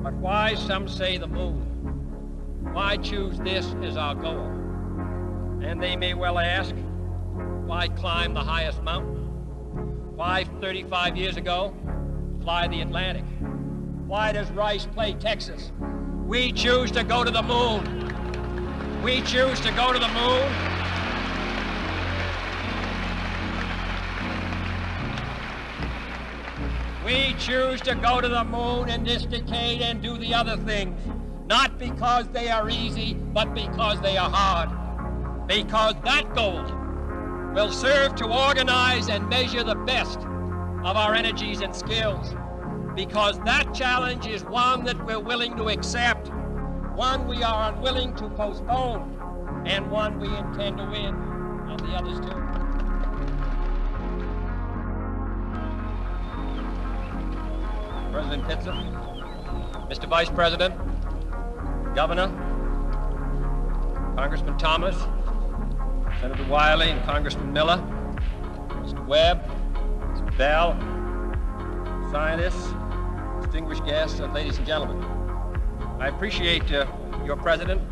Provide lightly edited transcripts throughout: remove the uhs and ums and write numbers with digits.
But why, some say, the moon? Why choose this as our goal? And they may well ask, why climb the highest mountain? Why, 35 years ago, fly the Atlantic? Why does Rice play Texas? We choose to go to the moon. We choose to go to the moon. We choose to go to the moon in this decade and do the other things, not because they are easy, but because they are hard. Because that goal will serve to organize and measure the best of our energies and skills. Because that challenge is one that we're willing to accept, one we are unwilling to postpone, and one we intend to win, and the others too. President Pitzer, Mr. Vice President, Governor, Congressman Thomas, Senator Wiley and Congressman Miller, Mr. Webb, Mr. Bell, scientists, distinguished guests, and ladies and gentlemen. I appreciate your president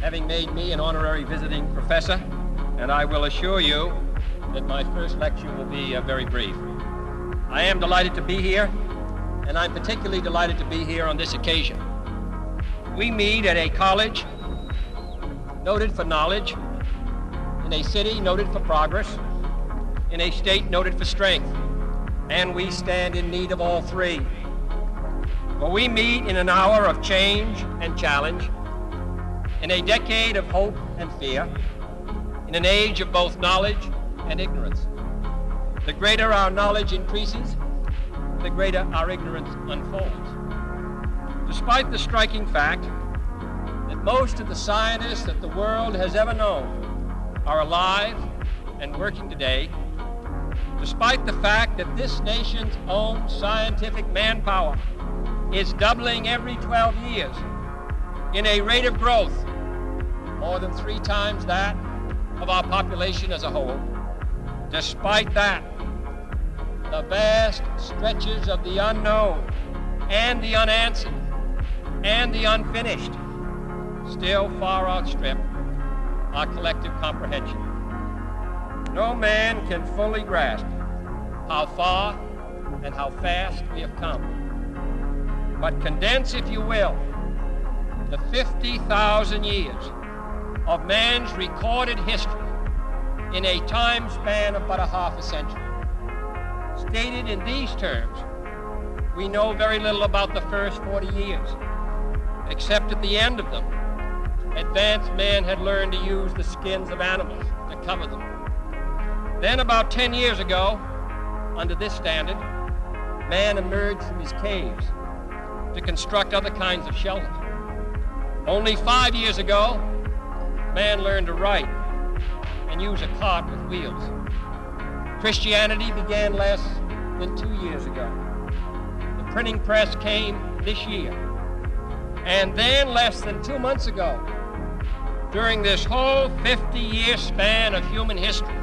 having made me an honorary visiting professor, and I will assure you that my first lecture will be very brief. I am delighted to be here, and I'm particularly delighted to be here on this occasion. We meet at a college noted for knowledge, in a city noted for progress, in a state noted for strength, and we stand in need of all three. For we meet in an hour of change and challenge, in a decade of hope and fear, in an age of both knowledge and ignorance. The greater our knowledge increases, the greater our ignorance unfolds. Despite the striking fact that most of the scientists that the world has ever known are alive and working today, despite the fact that this nation's own scientific manpower is doubling every 12 years in a rate of growth more than 3 times that of our population as a whole, despite that, the vast stretches of the unknown and the unanswered and the unfinished still far outstrip our collective comprehension. No man can fully grasp how far and how fast we have come. But condense, if you will, the 50,000 years of man's recorded history in a time span of but a half a century. Stated in these terms, we know very little about the first 40 years, except at the end of them, advanced man had learned to use the skins of animals to cover them. Then about 10 years ago, under this standard, man emerged from his caves to construct other kinds of shelter. Only 5 years ago, man learned to write and use a cart with wheels. Christianity began less than 2 years ago. The printing press came this year. And then less than 2 months ago, during this whole 50-year span of human history,